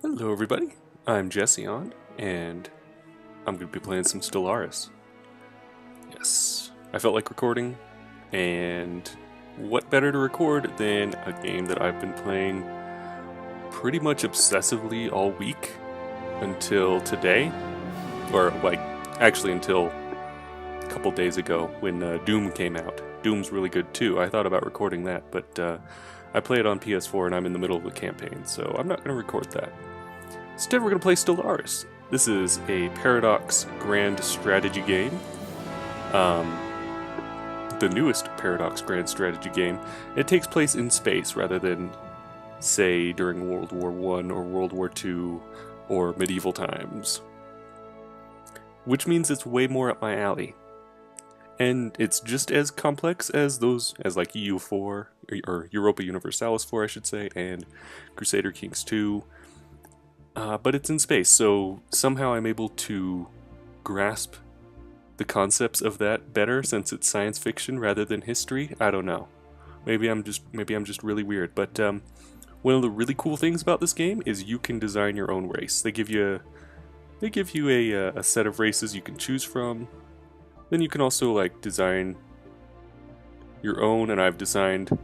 Hello everybody, I'm Jesse and I'm going to be playing some Stellaris. Yes, I felt like recording, and what better to record than a game that I've been playing pretty much obsessively all week until today, or like actually until a couple days ago when Doom came out. Doom's really good too. I thought about recording that, but I play it on PS4 and I'm in the middle of the campaign, so I'm not going to record that. Instead, we're going to play Stellaris. This is a Paradox Grand Strategy game. The newest Paradox Grand Strategy game. It takes place in space rather than, say, during World War I or World War II or medieval times. Which means it's way more up my alley. And it's just as complex as like EU4, or Europa Universalis 4, I should say, and Crusader Kings 2. But it's in space, so somehow I'm able to grasp the concepts of that better since it's science fiction rather than history. I don't know. Maybe I'm just really weird. But one of the really cool things about this game is you can design your own race. They give you a set of races you can choose from. Then you can also like design your own, and I've designed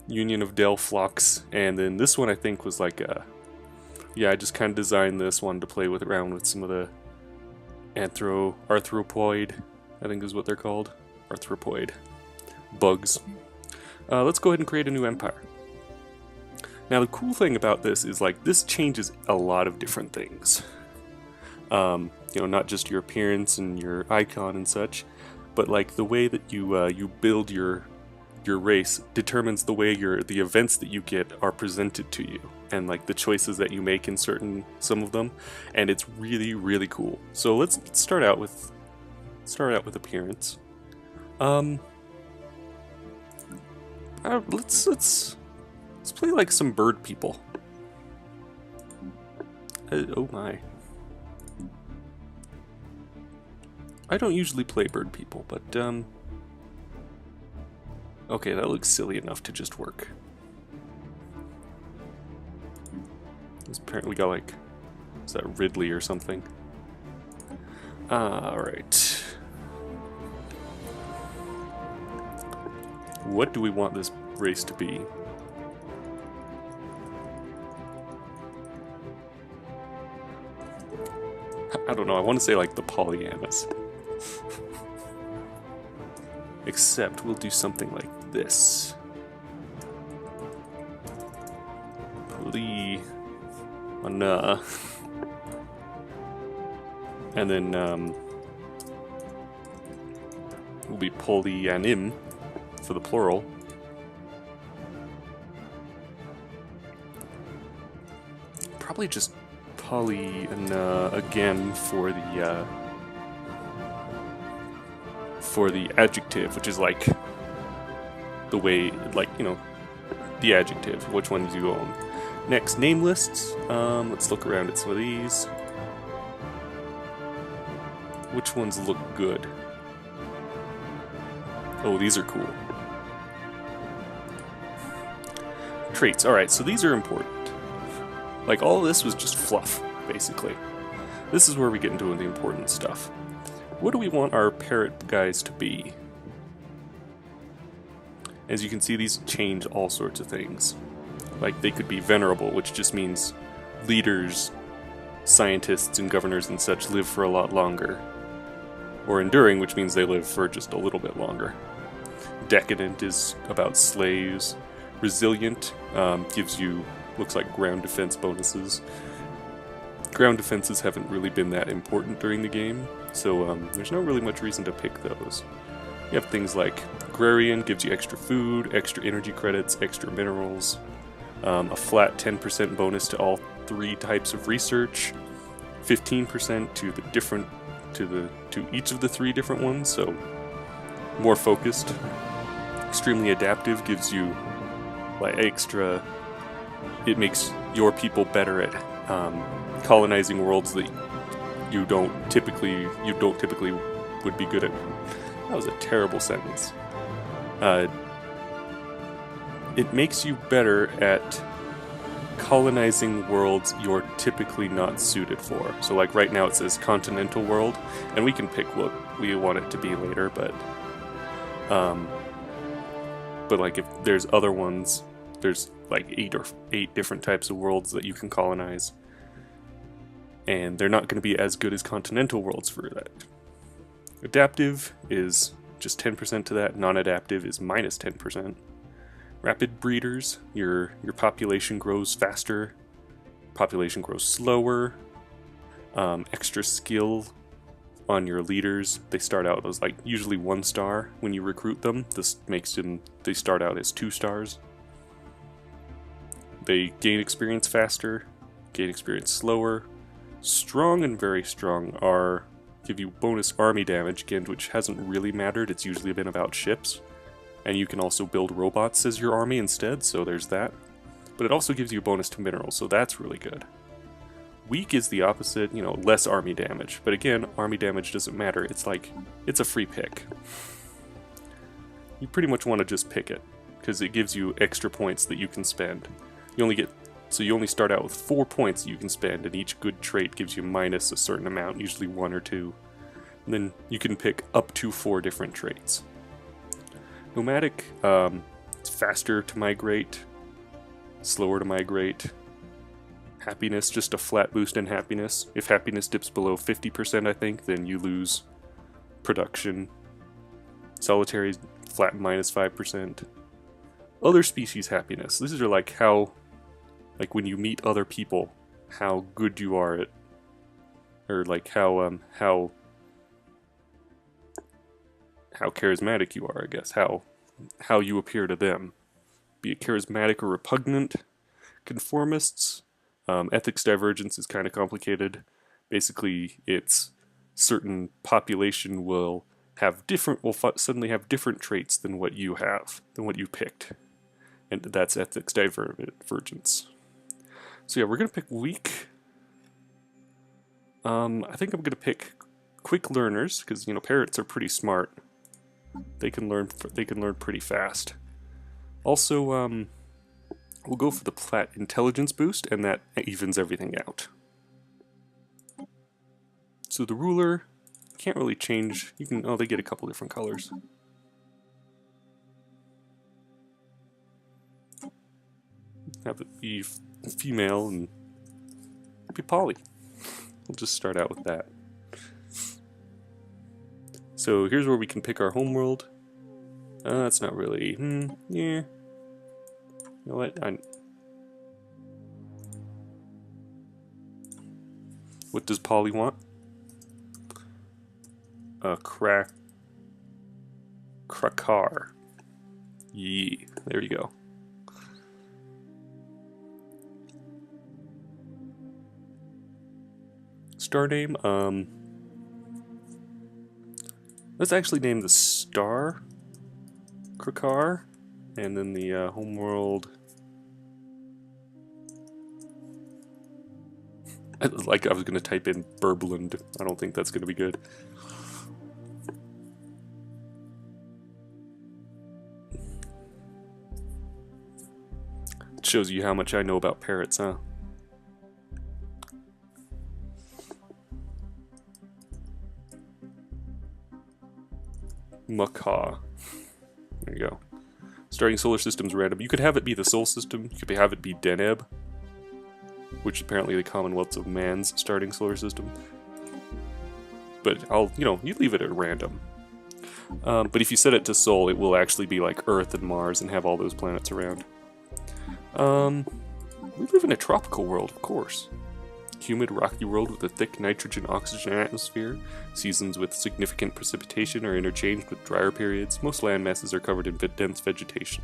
Union of Del Phlox, and then this one I think was like a. Yeah, I just kind of designed this one to play around with some of the arthropoid, I think is what they're called. Arthropoid bugs. Let's go ahead and create a new empire. Now the cool thing about this is like this changes a lot of different things. Not just your appearance and your icon and such, but like the way that you build your race determines the way the events that you get are presented to you, and like the choices that you make in some of them, and it's really, really cool. So let's start out with appearance. Let's play like some bird people. Oh my. I don't usually play bird people, but okay, that looks silly enough to just work. This apparently got like, is that Ridley or something? Alright. What do we want this race to be? I don't know, I want to say like the Pollyannas. Except we'll do something like this. Polyana. And then will be polyanim for the plural. Probably just polyana again for the adjective, which is like the way, like, the adjective, which ones you own. Next, name lists. Let's look around at some of these. Which ones look good? Oh, these are cool. Traits. Alright, so these are important. Like, all this was just fluff, basically. This is where we get into the important stuff. What do we want our parrot guys to be? As you can see, these change all sorts of things. Like, they could be venerable, which just means leaders, scientists, and governors and such live for a lot longer. Or enduring, which means they live for just a little bit longer. Decadent is about slaves. Resilient gives you, looks like, ground defense bonuses. Ground defenses haven't really been that important during the game, so there's not really much reason to pick those. You have things like Agrarian gives you extra food, extra energy credits, extra minerals, a flat 10% bonus to all 3 types of research, 15% to each of the 3 different ones, so more focused. Extremely adaptive gives you like extra. It makes your people better at colonizing worlds that you don't typically would be good at. That was a terrible sentence. It makes you better at colonizing worlds you're typically not suited for. So like right now it says continental world, and we can pick what we want it to be later, but like if there's other ones, there's like eight different types of worlds that you can colonize, and they're not going to be as good as continental worlds for that. Adaptive is just 10% to that, non-adaptive is minus 10%. Rapid breeders, your population grows faster, population grows slower. Extra skill on your leaders, they start out as like usually 1 star when you recruit them. This makes them, they start out as 2 stars. They gain experience faster, gain experience slower. Strong and very strong are give you bonus army damage, again, which hasn't really mattered. It's usually been about ships. And you can also build robots as your army instead, so there's that. But it also gives you a bonus to minerals, so that's really good. Weak is the opposite, less army damage. But again, army damage doesn't matter. It's like, it's a free pick. You pretty much want to just pick it, because it gives you extra points that you can spend. You only start out with 4 points you can spend, and each good trait gives you minus a certain amount, usually 1 or 2. And then you can pick up to 4 different traits. Nomadic, it's faster to migrate, slower to migrate. Happiness, just a flat boost in happiness. If happiness dips below 50%, I think, then you lose production. Solitary, flat minus 5%. Other species happiness. These are like how, like when you meet other people, how good you are at, or like how charismatic you are, I guess. How you appear to them. Be it charismatic or repugnant. Conformists. Ethics divergence is kind of complicated. Basically, it's certain population will suddenly have different traits than what you have, than what you picked. And that's ethics divergence. So yeah, we're going to pick weak. I think I'm going to pick quick learners, because, parrots are pretty smart. They can learn pretty fast. Also, we'll go for the Plat intelligence boost, and that evens everything out. So the ruler, can't really change. They get a couple different colors. Have it be female and be poly. We'll just start out with that. So here's where we can pick our homeworld. That's not really, yeah. You know what, what does Polly want? Krakar. Yee, there you go. Star name, let's actually name the star Krakar, and then the homeworld. I was going to type in Burbland. I don't think that's going to be good. It shows you how much I know about parrots, huh? Macaw. There you go. Starting solar system's random. You could have it be the Sol system. You could have it be Deneb, which apparently the Commonwealth's of Man's starting solar system. But you leave it at random. But if you set it to Sol, it will actually be like Earth and Mars and have all those planets around. We live in a tropical world, of course. Humid, rocky world with a thick nitrogen-oxygen atmosphere. Seasons with significant precipitation are interchanged with drier periods. Most land masses are covered in dense vegetation.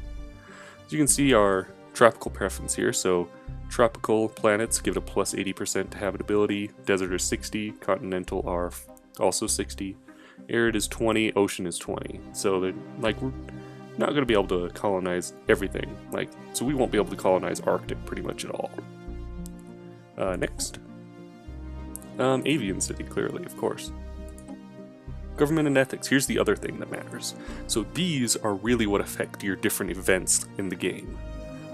As you can see, our tropical preference here. So, tropical planets give it a plus 80% to habitability. Desert is 60. Continental are also 60. Arid is 20. Ocean is 20. So, we're not going to be able to colonize everything. So we won't be able to colonize Arctic pretty much at all. Next. Avian City, clearly, of course. Government and ethics. Here's the other thing that matters. So these are really what affect your different events in the game.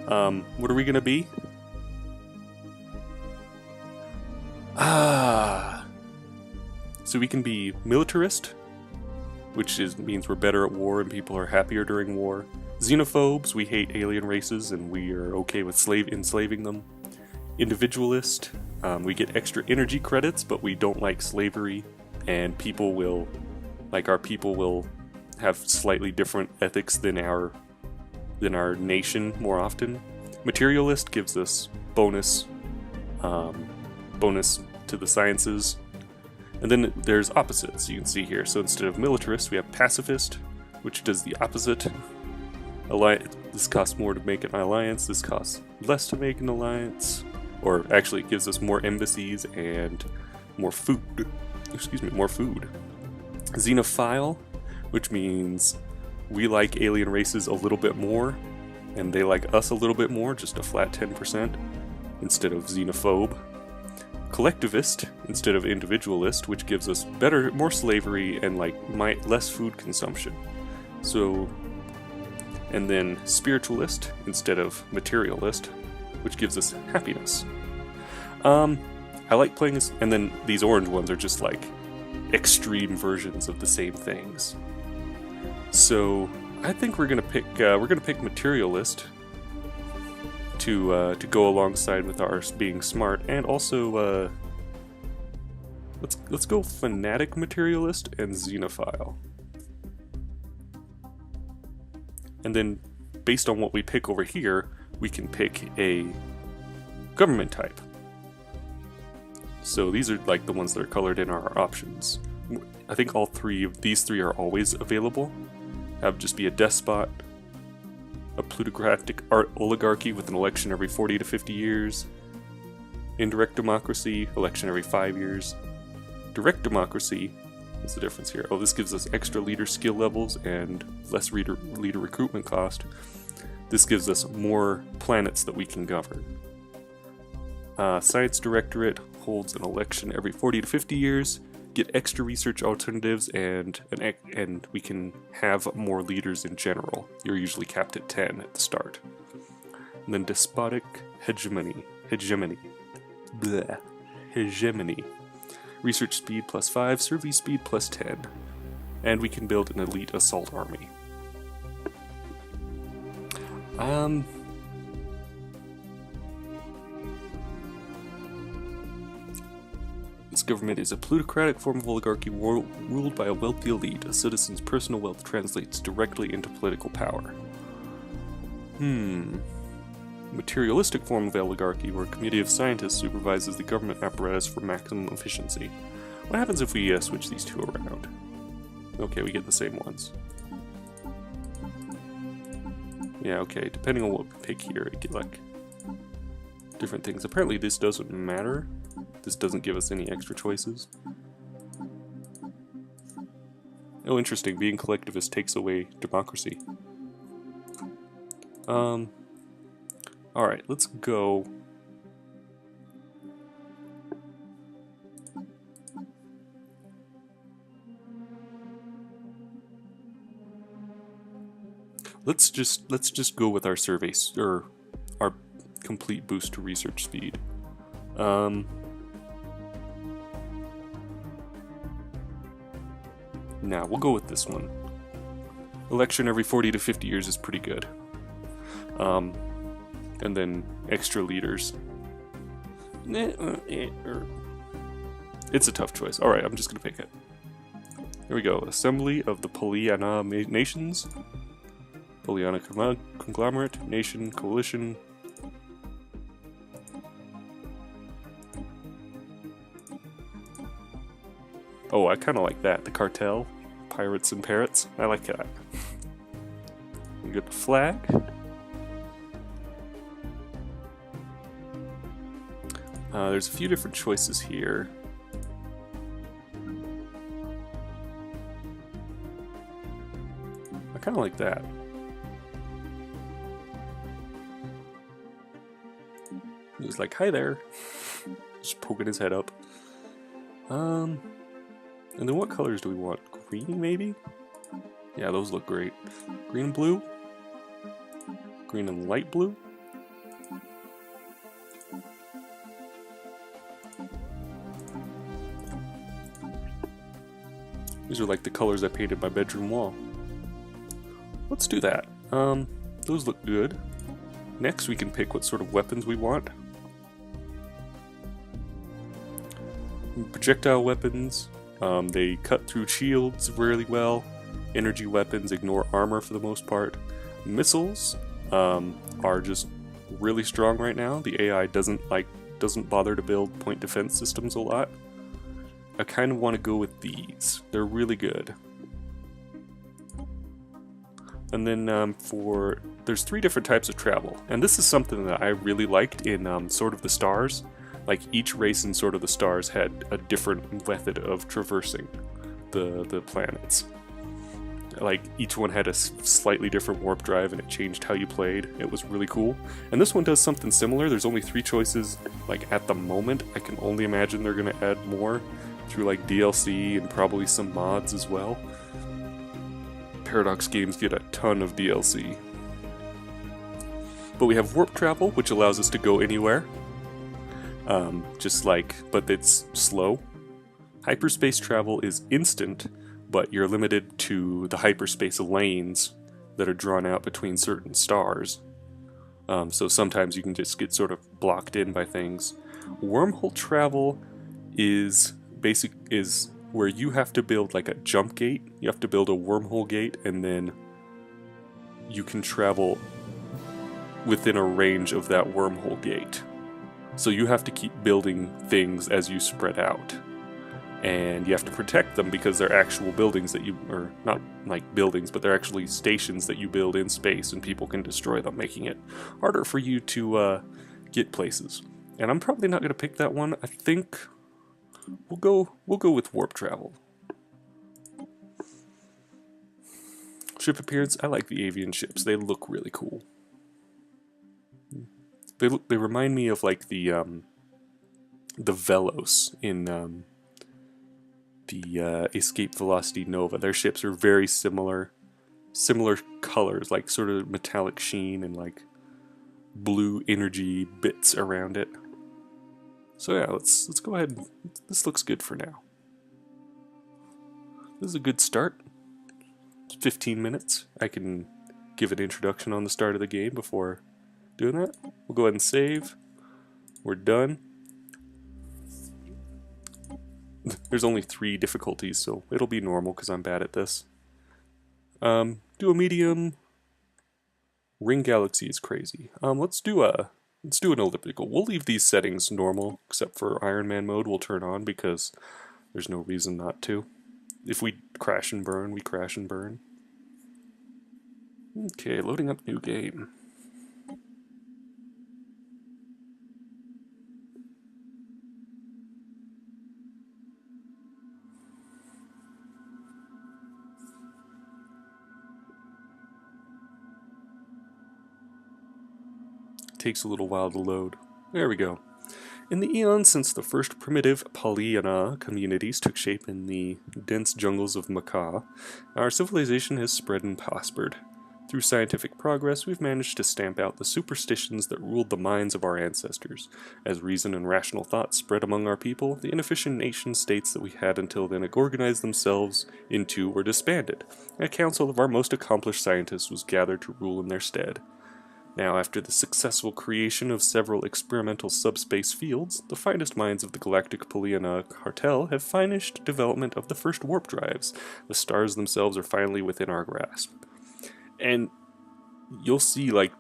What are we going to be? So we can be militarist, which means we're better at war and people are happier during war. Xenophobes, we hate alien races and we are okay with enslaving them. Individualist, we get extra energy credits, but we don't like slavery, and our people will have slightly different ethics than our nation more often. Materialist gives us bonus to the sciences. And then there's opposites, you can see here. So instead of militarist, we have pacifist, which does the opposite. This costs more to make an alliance, this costs less to make an alliance. Or actually, it gives us more embassies and more food. More food. Xenophile, which means we like alien races a little bit more, and they like us a little bit more, just a flat 10%, instead of xenophobe. Collectivist instead of individualist, which gives us more slavery and less food consumption. So, and then spiritualist instead of materialist, which gives us happiness. I like playing this, and then these orange ones are just like extreme versions of the same things. So I think we're gonna pick materialist to go alongside with ours being smart, and also let's go fanatic materialist and xenophile. And then based on what we pick over here, we can pick a government type. So these are like the ones that are colored in our options. I think these three are always available. Have just be a despot, a plutocratic oligarchy with an election every 40 to 50 years, indirect democracy, election every 5 years, direct democracy. What's the difference here? Oh, this gives us extra leader skill levels and less leader recruitment cost. This gives us more planets that we can govern. Science Directorate holds an election every 40 to 50 years, get extra research alternatives, and we can have more leaders in general. You're usually capped at 10 at the start. And then Despotic Hegemony. Research speed +5, survey speed +10. And we can build an elite assault army. This government is a plutocratic form of oligarchy ruled by a wealthy elite. A citizen's personal wealth translates directly into political power. Materialistic form of oligarchy, where a committee of scientists supervises the government apparatus for maximum efficiency. What happens if we switch these two around? Okay, we get the same ones. Yeah, okay, depending on what we pick here, we get like different things. Apparently this doesn't matter. This doesn't give us any extra choices. Oh, interesting. Being collectivist takes away democracy. Alright, let's go. Let's just go with our surveys, or our complete boost to research speed. Now, we'll go with this one. Election every 40 to 50 years is pretty good. And then extra leaders. It's a tough choice. Alright, I'm just gonna pick it. Here we go. Assembly of the Polyana Nations. Polyana Conglomerate, Nation, Coalition. Oh, I kind of like that. The cartel. Pirates and parrots. I like that. We got the flag. There's a few different choices here. I kind of like that. He was like, hi there. Just poking his head up. And then what colors do we want? Green, maybe? Yeah, those look great. Green and blue? Green and light blue? These are like the colors I painted my bedroom wall. Let's do that. Those look good. Next we can pick what sort of weapons we want. Projectile weapons, they cut through shields really well. Energy weapons ignore armor for the most part. Missiles are just really strong right now. The AI doesn't bother to build point defense systems a lot. I kind of want to go with these. They're really good. And then there's 3 different types of travel, and this is something that I really liked in Sword of the Stars. Like, each race in Sword of the Stars had a different method of traversing the planets. Like, each one had a slightly different warp drive, and it changed how you played. It was really cool. And this one does something similar. There's only 3 choices, like, at the moment. I can only imagine they're going to add more through, like, DLC and probably some mods as well. Paradox games get a ton of DLC. But we have warp travel, which allows us to go anywhere. But it's slow. Hyperspace travel is instant, but you're limited to the hyperspace lanes that are drawn out between certain stars. So sometimes you can just get sort of blocked in by things. Wormhole travel is where you have to build like a jump gate. You have to build a wormhole gate, and then you can travel within a range of that wormhole gate. So you have to keep building things as you spread out. And you have to protect them because they're actual buildings that or not like buildings, but they're actually stations that you build in space, and people can destroy them, making it harder for you to get places. And I'm probably not going to pick that one. I think we'll go with warp travel. Ship appearance. I like the avian ships. They look really cool. They remind me of like the Velos in the Escape Velocity Nova. Their ships are very similar colors, like sort of metallic sheen and like blue energy bits around it. So yeah, let's go ahead. This looks good for now. This is a good start. It's 15 minutes. I can give an introduction on the start of the game before doing that. We'll go ahead and save. We're done. There's only 3 difficulties, so it'll be normal because I'm bad at this. Do a medium. Ring Galaxy is crazy. Let's do an elliptical. We'll leave these settings normal, except for Iron Man mode we'll turn on because there's no reason not to. If we crash and burn, we crash and burn. Okay, loading up new game. Takes a little while to load. There we go. In the eons since the first primitive Polyana communities took shape in the dense jungles of Macaw, our civilization has spread and prospered. Through scientific progress, we've managed to stamp out the superstitions that ruled the minds of our ancestors. As reason and rational thought spread among our people, the inefficient nation-states that we had until then organized themselves into were disbanded. A council of our most accomplished scientists was gathered to rule in their stead. Now, after the successful creation of several experimental subspace fields, the finest minds of the Galactic Polyana Cartel have finished development of the first warp drives. The stars themselves are finally within our grasp. And you'll see, like,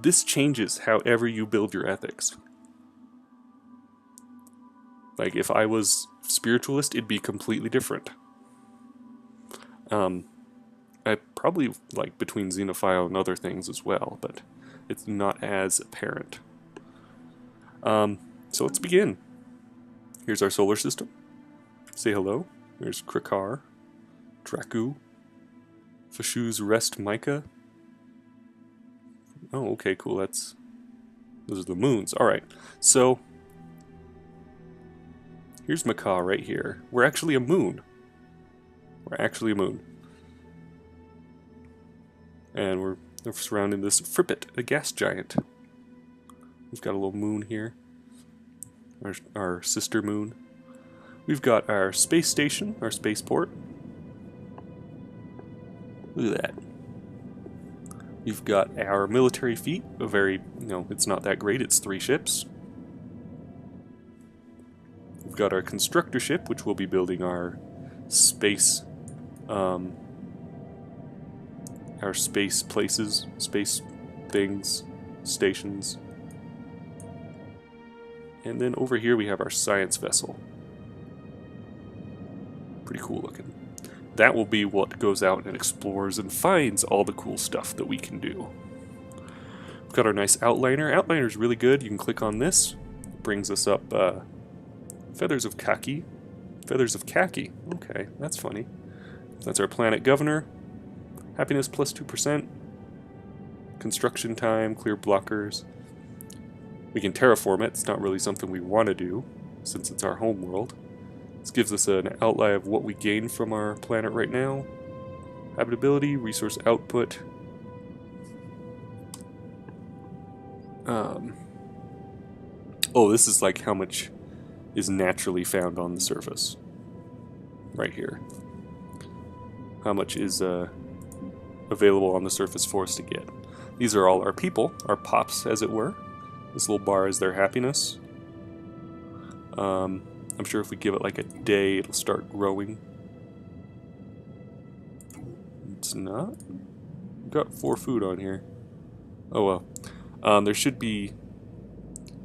this changes however you build your ethics. Like, if I was spiritualist, it'd be completely different. I probably like between Xenophile and other things as well, but it's not as apparent. So let's begin. Here's our solar system. Say hello. There's Krakar, Draku, Fashu's Rest Micah. Oh, okay, cool. Those are the moons. Alright, so here's Macaw right here. We're actually a moon. And we're surrounding this Frippet, a gas giant. We've got a little moon here. Our sister moon. We've got our space station, our spaceport. Look at that. We've got our military fleet, a very, it's not that great, it's 3 ships. We've got our constructor ship, which will be building our space places, space things, stations. And then over here we have our science vessel. Pretty cool looking. That will be what goes out and explores and finds all the cool stuff that we can do. We've got our nice outliner. Outliner is really good. You can click on this. It brings us up feathers of khaki. Feathers of khaki. Okay, that's funny. That's our planet governor. Happiness plus 2%. Construction time, clear blockers. We can terraform it. It's not really something we want to do since it's our home world. This gives us an outline of what we gain from our planet right now. Habitability, resource output. Oh, this is like how much is naturally found on the surface. Right here. How much is available on the surface for us to get. These are all our people, our pops as it were. This little bar is their happiness. I'm sure if we give it like a day, it'll start growing. It's not. We've got 4 food on here. Oh well. There should be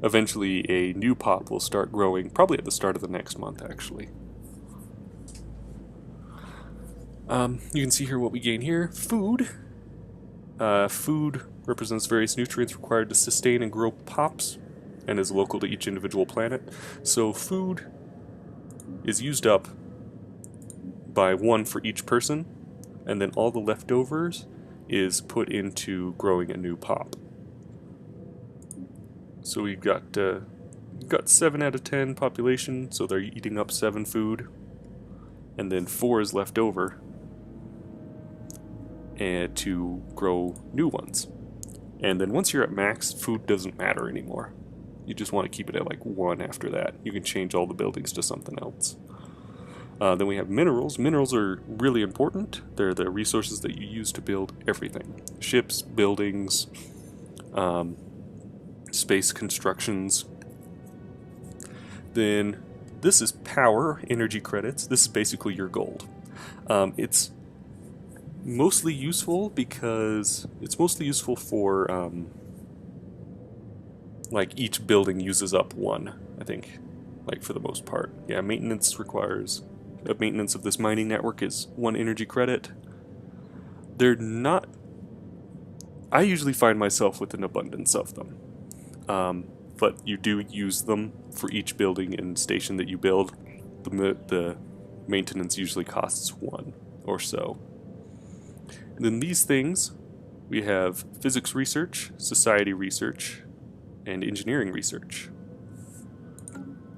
eventually a new pop will start growing, probably at the start of the next month actually. You can see here what we gain here. Food. Food represents various nutrients required to sustain and grow pops and is local to each individual planet. So food is used up by 1 for each person, and then all the leftovers is put into growing a new pop. So we've got 7 out of 10 population, so they're eating up 7 food, and then 4 is left over and to grow new ones. And then once you're at max, food doesn't matter anymore. You just want to keep it at like 1 after that. You can change all the buildings to something else. Then we have minerals. Minerals are really important. They're the resources that you use to build everything. Ships, buildings, space constructions. Then this is power, energy credits. This is basically your gold. It's mostly useful because it's mostly useful for like each building uses up 1, I think, like for the most part. Yeah, maintenance requires maintenance of this mining network is 1 energy credit. They're not. I usually find myself with an abundance of them, but you do use them for each building and station that you build. The maintenance usually costs 1 or so. And then these things, we have physics research, society research, and engineering research.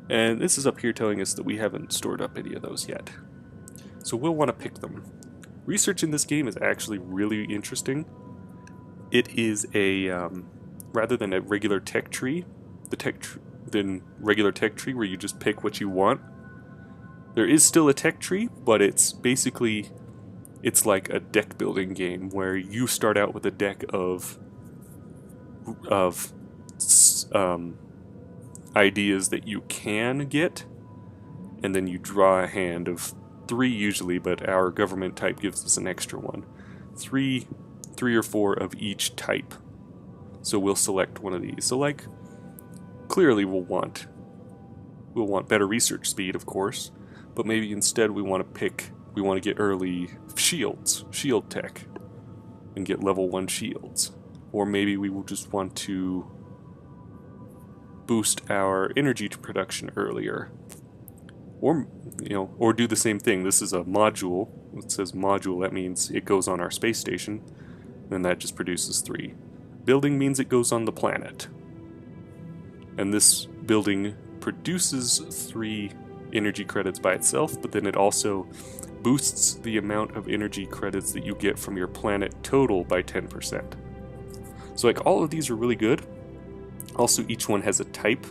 And this is up here telling us that we haven't stored up any of those yet. So we'll want to pick them. Research in this game is actually really interesting. It is a, rather than a regular tech tree, than regular tech tree where you just pick what you want, there is still a tech tree, but it's basically, it's like a deck building game where you start out with a deck of ideas that you can get, and then you draw a hand of 3 usually, but our government type gives us an extra one. 3 or 4 of each type. So we'll select one of these. So like, clearly we'll want better research speed, of course, but maybe instead we want to get early shield tech, and get level 1 shields. Or maybe we will just want to boost our energy to production earlier. Or, or do the same thing. This is a module. It says module, that means it goes on our space station, and that just produces 3. Building means it goes on the planet. And this building produces 3 energy credits by itself, but then it also boosts the amount of energy credits that you get from your planet total by 10%. So like all of these are really good. Also each one has a type,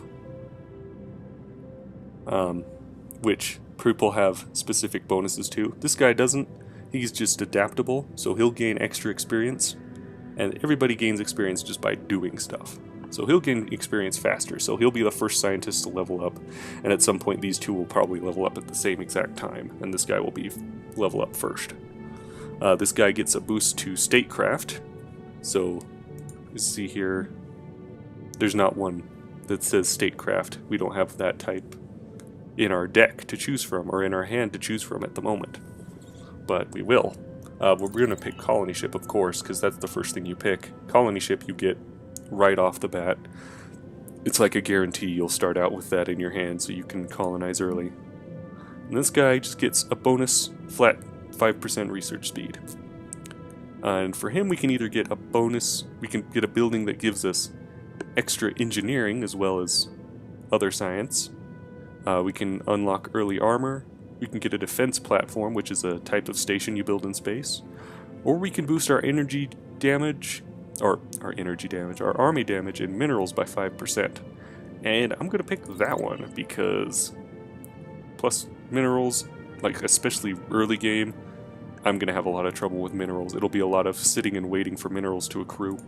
which people have specific bonuses to. This guy doesn't. He's just adaptable, so he'll gain extra experience, and everybody gains experience just by doing stuff. So he'll gain experience faster, so he'll be the first scientist to level up, and at some point these two will probably level up at the same exact time, and this guy will be level up first. This guy gets a boost to statecraft, so you see here, there's not one that says statecraft. We don't have that type in our deck to choose from, or in our hand to choose from at the moment. But we will. We're going to pick colony ship, of course, because that's the first thing you pick. Colony ship you get right off the bat. It's like a guarantee you'll start out with that in your hand so you can colonize early. And this guy just gets a bonus flat 5% research speed. And for him we can either get a bonus, we can get a building that gives us extra engineering as well as other science. We can unlock early armor. We can get a defense platform, which is a type of station you build in space. Or we can boost our energy damage, or our army damage and minerals by 5%. And I'm going to pick that one because plus minerals, like especially early game, I'm going to have a lot of trouble with minerals. It'll be a lot of sitting and waiting for minerals to accrue.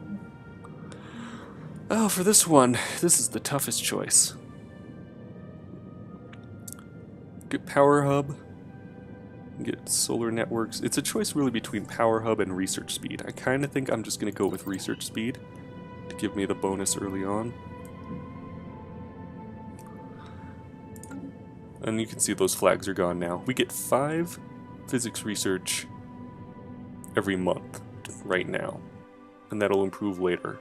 Oh, for this one, this is the toughest choice. Get Power Hub, get Solar Networks. It's a choice really between Power Hub and Research Speed. I kind of think I'm just going to go with Research Speed to give me the bonus early on. And you can see those flags are gone now. We get 5 physics research every month right now, and that'll improve later.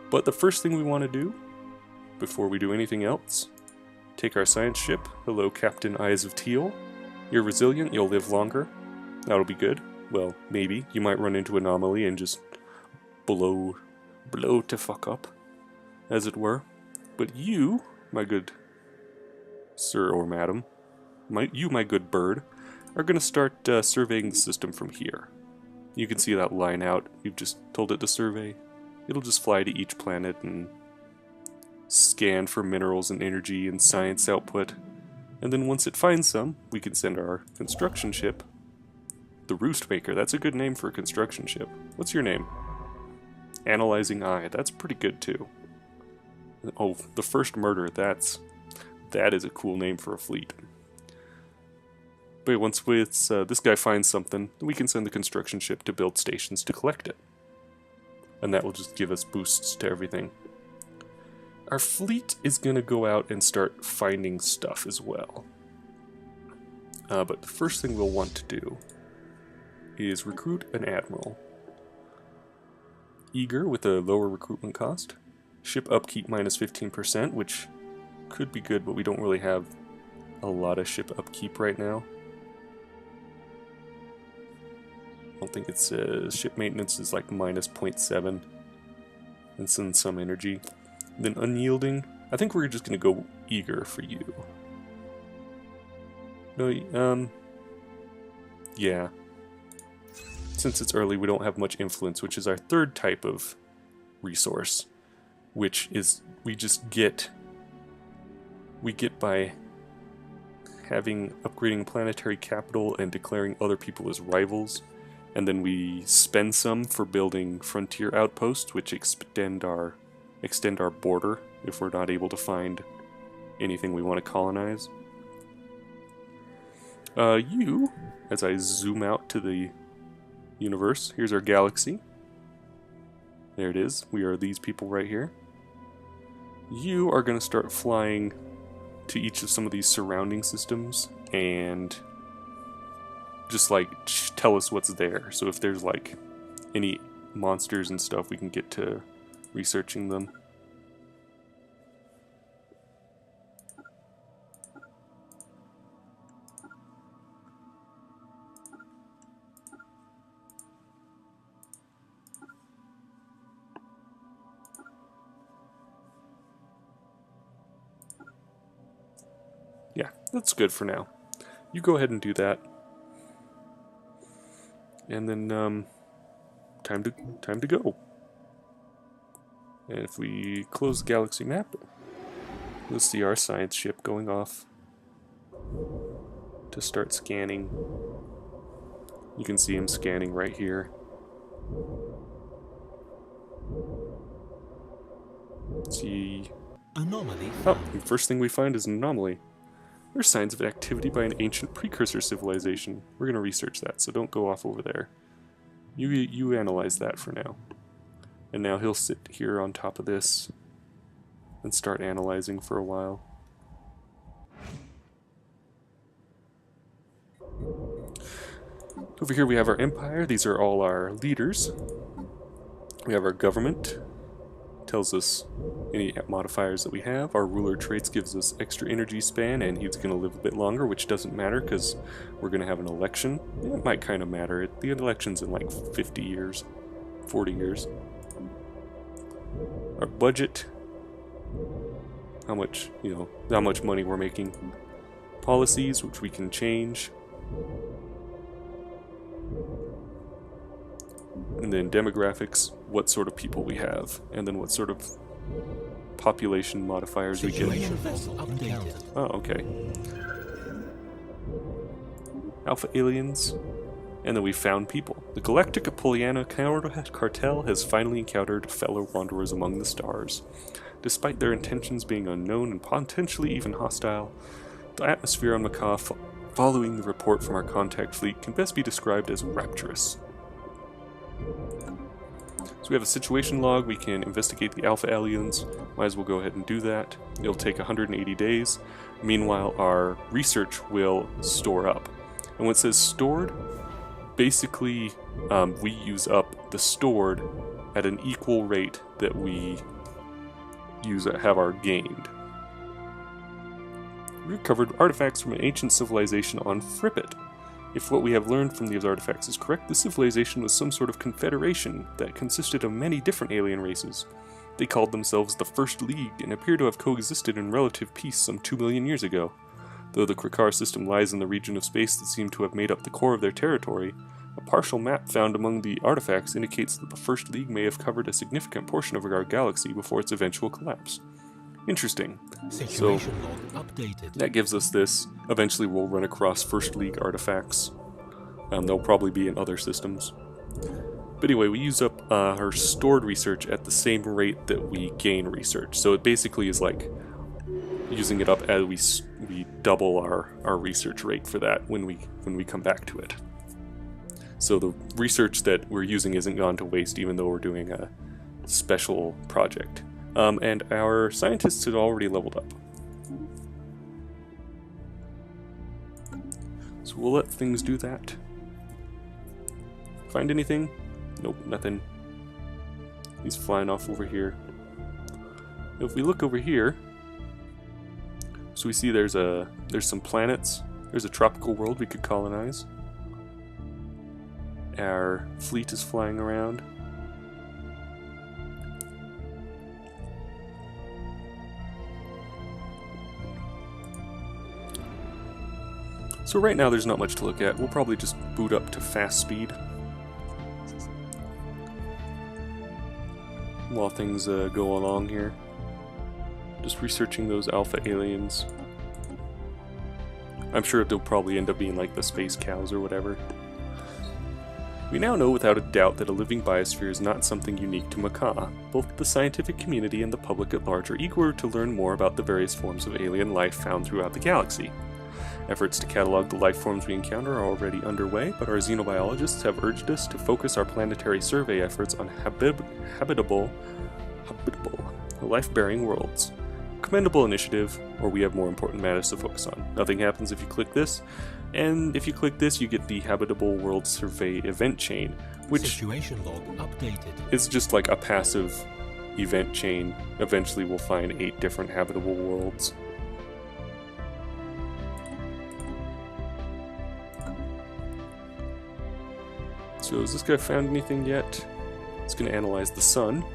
But the first thing we want to do, before we do anything else, take our science ship. Hello, Captain Eyes of Teal. You're resilient, you'll live longer. That'll be good. Well, maybe. You might run into anomaly and just blow to fuck up, as it were. But you, my good sir or madam, my good bird, are going to start surveying the system from here. You can see that line out. You've just told it to survey. It'll just fly to each planet and scan for minerals and energy and science output. And then once it finds some, we can send our construction ship, the Roost Maker. That's a good name for a construction ship. What's your name? Analyzing Eye. That's pretty good too. Oh, the First Murder. That is a cool name for a fleet. But once this guy finds something, we can send the construction ship to build stations to collect it. And that will just give us boosts to everything. Our fleet is going to go out and start finding stuff as well. But the first thing we'll want to do is recruit an admiral. Eager with a lower recruitment cost. Ship upkeep minus 15%, which could be good, but we don't really have a lot of ship upkeep right now. I don't think it says ship maintenance is like minus 0.7 and send some energy. Then unyielding, I think we're just going to go eager for you. No, yeah. Since it's early, we don't have much influence, which is our third type of resource, which is we get by upgrading planetary capital and declaring other people as rivals, and then we spend some for building frontier outposts, which extend our border if we're not able to find anything we want to colonize. As I zoom out to the universe, here's our galaxy. There it is. We are these people right here. You are going to start flying to each of some of these surrounding systems and just like tell us what's there. So if there's like any monsters and stuff, we can get to researching them. Yeah, that's good for now. You go ahead and do that. And then time to go. And if we close the galaxy map, we'll see our science ship going off to start scanning. You can see him scanning right here. Let's see. Anomaly Oh, found. the first thing we find is an anomaly. There's signs of activity by an ancient precursor civilization. We're going to research that, so don't go off over there. You analyze that for now. And now he'll sit here on top of this and start analyzing for a while. Over here we have our empire. These are all our leaders. We have our government. Tells us any modifiers that we have. Our ruler traits gives us extra energy span, and he's going to live a bit longer, which doesn't matter because we're going to have an election. It might kind of matter. The election's in like 50 years, 40 years. Our budget, how much money we're making. Policies, which we can change. And then demographics, what sort of people we have, and then what sort of population modifiers we get. Oh, okay. Alpha aliens, and then we found people. The Galactic Apolloniana cartel has finally encountered fellow wanderers among the stars. Despite their intentions being unknown and potentially even hostile, the atmosphere on Macaw following the report from our contact fleet can best be described as rapturous. So we have a situation log. We can investigate the Alpha aliens. Might as well go ahead and do that. It'll take 180 days. Meanwhile, our research will store up. And when it says stored, basically we use up the stored at an equal rate that we have our gained. We recovered artifacts from an ancient civilization on Frippet. If what we have learned from these artifacts is correct, the civilization was some sort of confederation that consisted of many different alien races. They called themselves the First League and appear to have coexisted in relative peace some 2 million years ago. Though the Krikar system lies in the region of space that seemed to have made up the core of their territory, a partial map found among the artifacts indicates that the First League may have covered a significant portion of our galaxy before its eventual collapse. Interesting. Situation log updated. That gives us this. Eventually we'll run across First League artifacts. They'll probably be in other systems. But anyway, we use up our stored research at the same rate that we gain research. So it basically is like using it up as we double our research rate for that when we come back to it. So the research that we're using isn't gone to waste, even though we're doing a special project. And our scientists had already leveled up. So we'll let things do that. Find anything? Nope, nothing. He's flying off over here. If we look over here, so we see there's some planets. There's a tropical world we could colonize. Our fleet is flying around. So right now there's not much to look at. We'll probably just boot up to fast speed while things go along here. Just researching those alpha aliens. I'm sure they'll probably end up being like the space cows or whatever. We now know without a doubt that a living biosphere is not something unique to Macaw. Both the scientific community and the public at large are eager to learn more about the various forms of alien life found throughout the galaxy. Efforts to catalog the life forms we encounter are already underway, but our xenobiologists have urged us to focus our planetary survey efforts on habitable, life-bearing worlds. Commendable initiative, or we have more important matters to focus on. Nothing happens if you click this, and if you click this, you get the Habitable World Survey event chain, which Situation log updated. is just like a passive event chain. Eventually we'll find 8 different habitable worlds. So has this guy found anything yet? It's going to analyze the sun.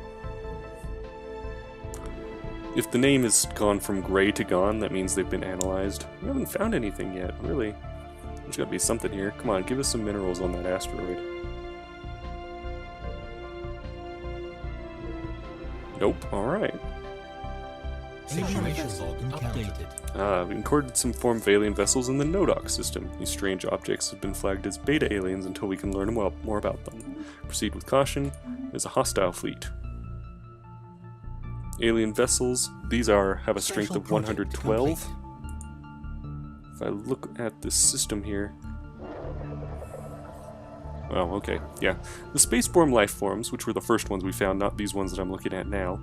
If the name has gone from gray to gone, that means they've been analyzed. We haven't found anything yet, really. There's got to be something here. Come on, give us some minerals on that asteroid. Nope, alright. Situation log updated. We encountered some form of alien vessels in the Nodoc system. These strange objects have been flagged as beta aliens until we can learn more about them. Proceed with caution. There's a hostile fleet. Alien vessels. These have a strength of 112. If I look at the system here... Oh, okay. Yeah. The spaceborne life forms, which were the first ones we found, not these ones that I'm looking at now,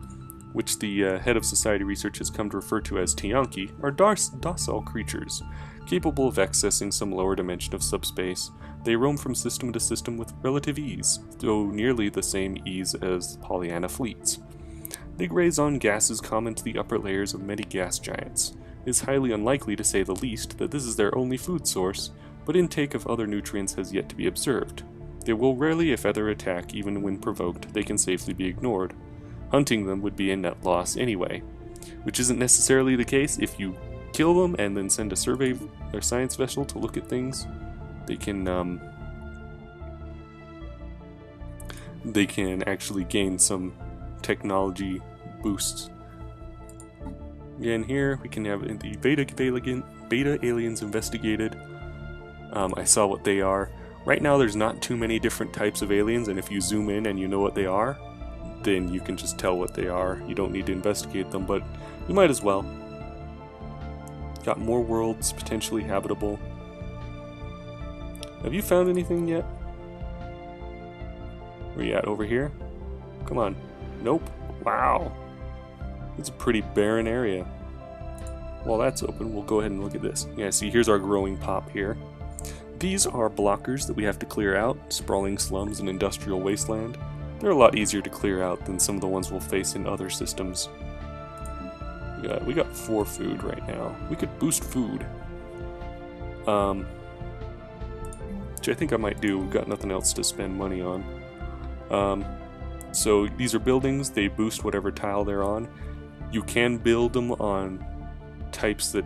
which the head of society research has come to refer to as Tianki, are docile creatures, capable of accessing some lower dimension of subspace. They roam from system to system with relative ease, though nearly the same ease as Pollyanna fleets. They graze on gases common to the upper layers of many gas giants. It is highly unlikely, to say the least, that this is their only food source, but intake of other nutrients has yet to be observed. They will rarely, if ever, attack. Even when provoked, they can safely be ignored. Hunting them would be a net loss anyway, which isn't necessarily the case. If you kill them and then send a survey or science vessel to look at things, they can actually gain some technology boosts. Again, here we can have the beta aliens investigated. I saw what they are. Right now there's not too many different types of aliens, and if you zoom in and you know what they are, then you can just tell what they are. You don't need to investigate them, but you might as well. Got more worlds, potentially habitable. Have you found anything yet? Where you at, over here? Come on. Nope. Wow. It's a pretty barren area. While that's open, we'll go ahead and look at this. Yeah, see, here's our growing pop here. These are blockers that we have to clear out, sprawling slums and industrial wasteland. They're a lot easier to clear out than some of the ones we'll face in other systems. We got 4 food right now. We could boost food. Which I think I might do. We've got nothing else to spend money on. So these are buildings. They boost whatever tile they're on. You can build them on types that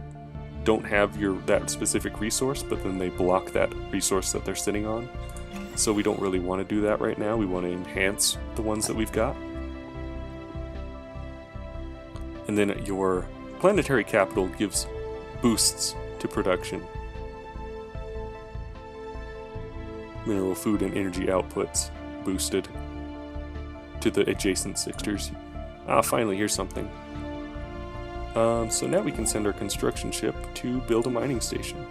don't have that specific resource, but then they block that resource that they're sitting on. So we don't really want to do that right now. We want to enhance the ones that we've got. And then your planetary capital gives boosts to production. Mineral, food, and energy outputs boosted to the adjacent sectors. Finally, here's something. So now we can send our construction ship to build a mining station.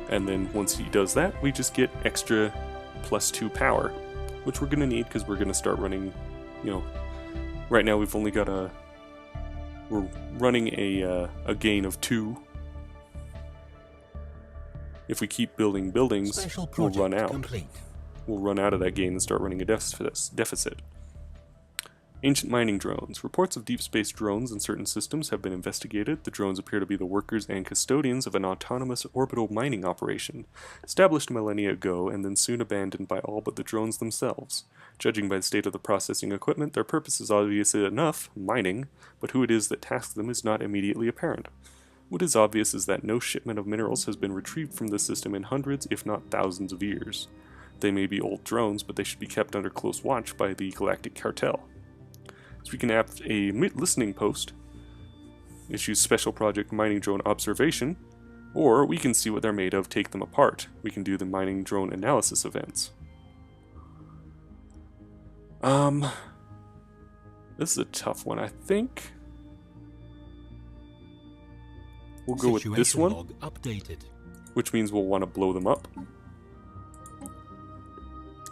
And then once he does that, we just get extra +2 power, which we're going to need because we're going to start running, right now we've only got we're running a gain of 2. If we keep building buildings, we'll run out. Complete. We'll run out of that gain and start running a deficit. Ancient mining drones. Reports of deep space drones in certain systems have been investigated. The drones appear to be the workers and custodians of an autonomous orbital mining operation, established millennia ago and then soon abandoned by all but the drones themselves. Judging by the state of the processing equipment, their purpose is obvious enough, mining, but who it is that tasks them is not immediately apparent. What is obvious is that no shipment of minerals has been retrieved from this system in hundreds, if not thousands of years. They may be old drones, but they should be kept under close watch by the Galactic Cartel. So we can have a listening post, issues special project mining drone observation, or we can see what they're made of, take them apart. We can do the mining drone analysis events. This is a tough one. I think we'll go with this one, updated. Which means we'll want to blow them up.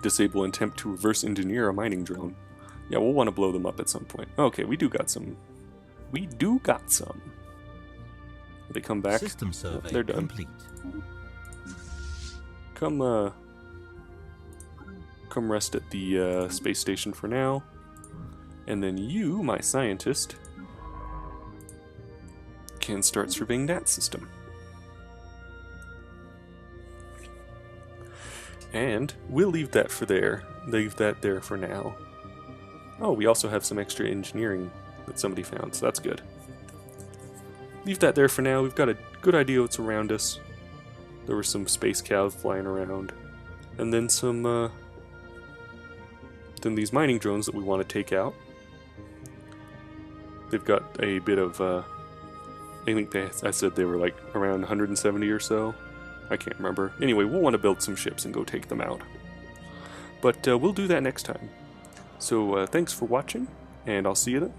Disable and attempt to reverse engineer a mining drone. Yeah, we'll want to blow them up at some point. Okay, we do got some. They come back. System survey they're done. complete. Come rest at the space station for now. And then you, my scientist, can start surveying that system. And we'll leave that there for now. Oh, we also have some extra engineering that somebody found, so that's good. Leave that there for now. We've got a good idea what's around us. There were some space cows flying around. And then then these mining drones that we want to take out. They've got a bit of I think I said they were like around 170 or so. I can't remember. Anyway, we'll want to build some ships and go take them out. But we'll do that next time. So thanks for watching, and I'll see you then.